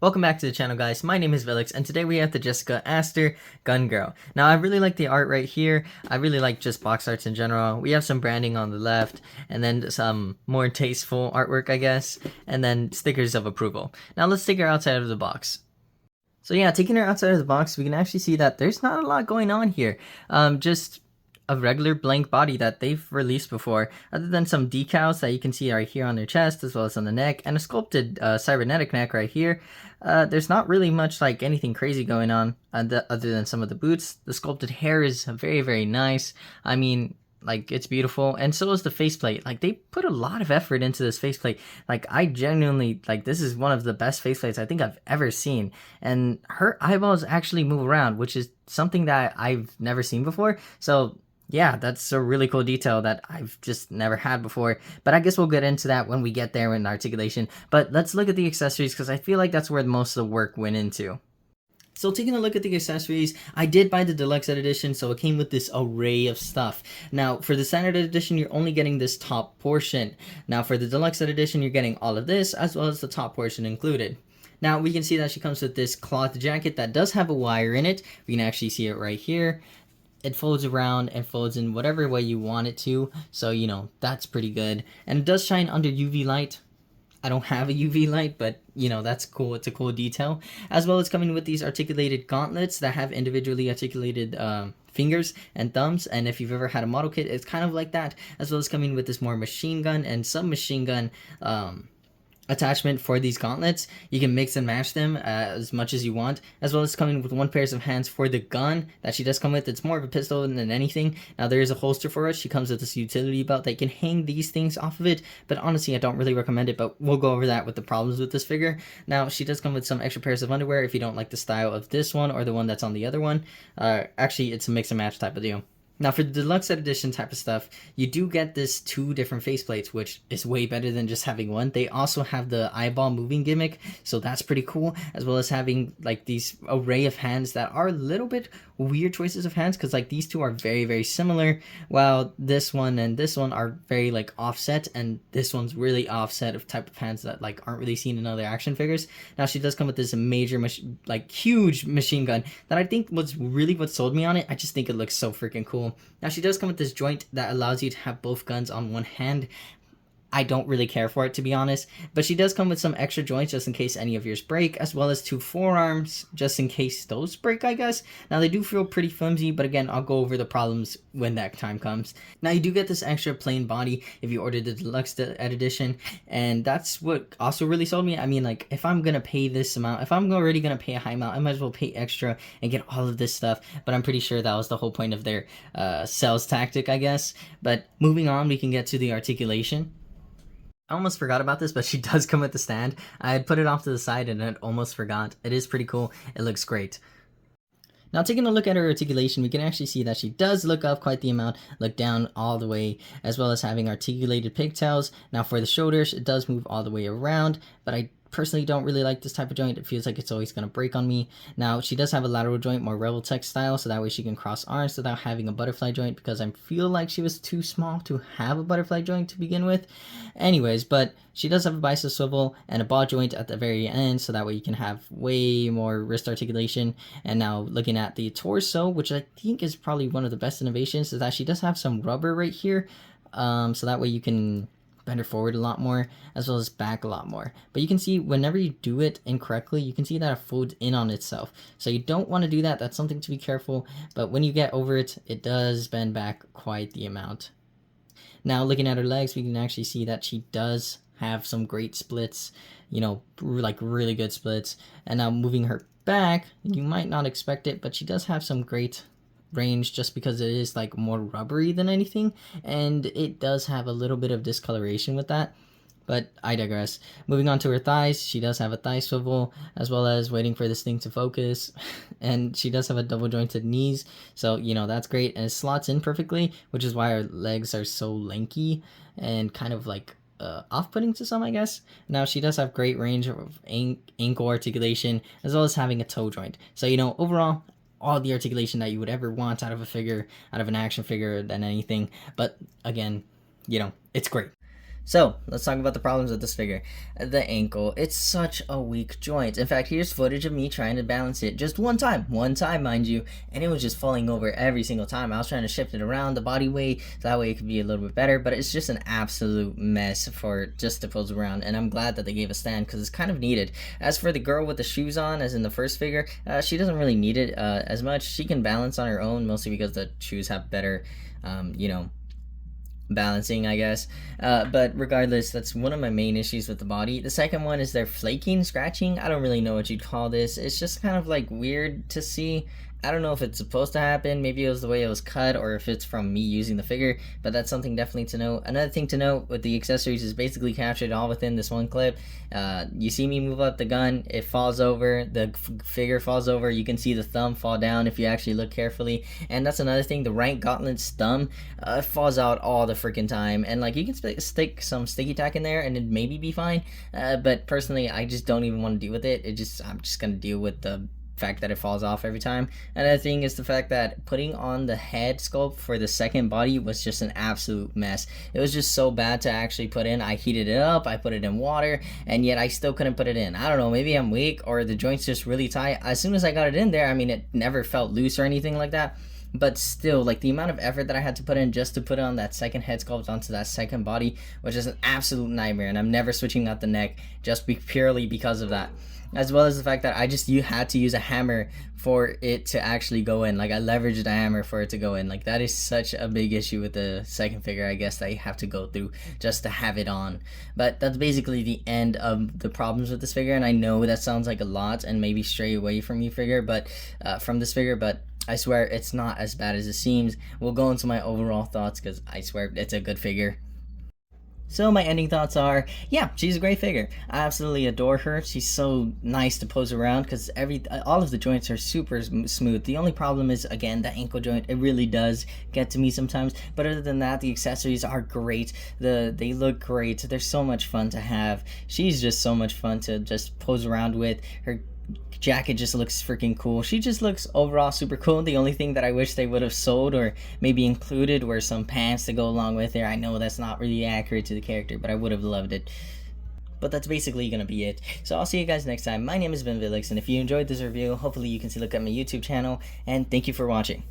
Welcome back to the channel, guys. My name is Deluxe, and today we have the jeesica Aester Gun Girl. Now, I really like the art right here. I really like just box arts in general. We have some branding on the left, and then some more tasteful artwork, I guess, and then stickers of approval. Now, let's take her outside of the box. So yeah, taking her outside of the box, we can actually see that there's not a lot going on here. Just a regular blank body that they've released before, other than some decals that you can see right here on their chest as well as on the neck, and a sculpted cybernetic neck right here. There's not really much like anything crazy going on other than some of the boots. The sculpted hair is very nice. I mean, like, it's beautiful, and so is the faceplate. Like, they put a lot of effort into this faceplate. Like, I genuinely, like, this is one of the best faceplates I think I've ever seen. And her eyeballs actually move around, which is something that I've never seen before. So yeah, that's a really cool detail that I've just never had before. But I guess we'll get into that when we get there in articulation. But let's look at the accessories, because I feel like that's where most of the work went into. So taking a look at the accessories, I did buy the deluxe edition, so it came with this array of stuff. Now, for the standard edition, you're only getting this top portion. Now, for the deluxe edition, you're getting all of this, as well as the top portion included. Now, we can see that she comes with this cloth jacket that does have a wire in it. We can actually see it right here. It folds around and folds in whatever way you want it to, so, you know, that's pretty good. And it does shine under UV light. I don't have a UV light, but, you know, that's cool. It's a cool detail. As well as coming with these articulated gauntlets that have individually articulated fingers and thumbs. And if you've ever had a model kit, it's kind of like that. As well as coming with this more machine gun and submachine gun attachment for these gauntlets. You can mix and match them as much as you want, as well as coming with one pair of hands for the gun that she does come with. It's more of a pistol than anything. Now, there is a holster for it. She comes with this utility belt that you can hang these things off of it, but honestly, I don't really recommend it, but we'll go over that with the problems with this figure. Now, she does come with some extra pairs of underwear if you don't like the style of this one or the one that's on the other one. Actually, it's a mix and match type of deal. Now, for the deluxe edition type of stuff, you do get this 2 different faceplates, which is way better than just having one. They also have the eyeball moving gimmick, so that's pretty cool, as well as having like these array of hands that are a little bit weird choices of hands, because like these two are very similar, while this one and this one are very like offset, and this one's really offset of type of hands that like aren't really seen in other action figures. Now, she does come with this major like huge machine gun that I think was really what sold me on it. I just think it looks so freaking cool. Now, she does come with this joint that allows you to have both guns on one hand. I don't really care for it, to be honest, but she does come with some extra joints just in case any of yours break, as well as 2 forearms just in case those break, I guess. Now, they do feel pretty flimsy, but again, I'll go over the problems when that time comes. Now, you do get this extra plain body if you order the deluxe edition, and that's what also really sold me. I mean, like, if I'm gonna pay this amount, if I'm already gonna pay a high amount, I might as well pay extra and get all of this stuff, but I'm pretty sure that was the whole point of their sales tactic, I guess. But moving on, we can get to the articulation. I almost forgot about this, but she does come with the stand. I had put it off to the side and I almost forgot. It is pretty cool. It looks great. Now, taking a look at her articulation, we can actually see that she does look up quite the amount, look down all the way, as well as having articulated pigtails. Now, for the shoulders, it does move all the way around, but I personally don't really like this type of joint. It feels like it's always going to break on me. Now, she does have a lateral joint, more Rebel Tech style, so that way she can cross arms without having a butterfly joint, because I feel like she was too small to have a butterfly joint to begin with. Anyways, but she does have a bicep swivel and a ball joint at the very end, so that way you can have way more wrist articulation. And now, looking at the torso, which I think is probably one of the best innovations, is that she does have some rubber right here, so that way you can bend her forward a lot more, as well as back a lot more. But you can see whenever you do it incorrectly, you can see that it folds in on itself. So you don't want to do that. That's something to be careful. But when you get over it, it does bend back quite the amount. Now, looking at her legs, we can actually see that she does have some great splits, you know, like really good splits. And now moving her back, you might not expect it, but she does have some great range just because it is like more rubbery than anything, and it does have a little bit of discoloration with that, but I digress. Moving on to her thighs, she does have a thigh swivel, as well as waiting for this thing to focus, and she does have a double jointed knees, so you know that's great, and it slots in perfectly, which is why her legs are so lanky and kind of like off-putting to some, I guess. Now, she does have great range of ankle articulation, as well as having a toe joint, so you know, overall, all the articulation that you would ever want out of a figure, out of an action figure, than anything. But again, you know, it's great. So, let's talk about the problems with this figure. The ankle, it's such a weak joint. In fact, here's footage of me trying to balance it just one time, mind you, and it was just falling over every single time. I was trying to shift it around the body weight, so that way it could be a little bit better, but it's just an absolute mess for just to pose around, and I'm glad that they gave a stand because it's kind of needed. As for the girl with the shoes on, as in the first figure, she doesn't really need it as much. She can balance on her own, mostly because the shoes have better, balancing, I guess. But regardless, that's one of my main issues with the body. The second one is their flaking, scratching. I don't really know what you'd call this. It's just kind of like weird to see. I don't know if it's supposed to happen. Maybe it was the way it was cut, or if it's from me using the figure, but that's something definitely to note. Another thing to note with the accessories is basically captured all within this one clip. You see me move up the gun, it falls over, the figure falls over, you can see the thumb fall down if you actually look carefully, and that's another thing, the right gauntlet's thumb falls out all the freaking time, and like you can stick some sticky tack in there and it'd maybe be fine, but personally I just don't even want to deal with it. I'm just gonna deal with the fact that it falls off every time. Another thing is the fact that putting on the head sculpt for the second body was just an absolute mess. It was just so bad to actually put in. I heated it up, I put it in water, and yet I still couldn't put it in. I don't know, maybe I'm weak or the joint's just really tight. As soon as I got it in there, I mean, it never felt loose or anything like that, but still, like the amount of effort that I had to put in just to put on that second head sculpt onto that second body was just an absolute nightmare, and I'm never switching out the neck just purely because of that. As well as the fact that you had to use a hammer for it to actually go in. Like I leveraged a hammer for it to go in. Like that is such a big issue with the second figure, I guess, that you have to go through just to have it on. But that's basically the end of the problems with this figure, and I know that sounds like a lot and maybe stray away from this figure, but I swear it's not as bad as it seems. We'll go into my overall thoughts because I swear it's a good figure. So my ending thoughts are, yeah, she's a great figure. I absolutely adore her. She's so nice to pose around because all of the joints are super smooth. The only problem is, again, the ankle joint. It really does get to me sometimes. But other than that, the accessories are great. They look great. They're so much fun to have. She's just so much fun to just pose around with. Her jacket just looks freaking cool. She just looks overall super cool. The only thing that I wish they would have sold or maybe included were some pants to go along with her. I know that's not really accurate to the character, but I would have loved it. But that's basically gonna be it. So I'll see you guys next time. My name has been Deluxe, and if you enjoyed this review, hopefully you can look at my YouTube channel, and thank you for watching.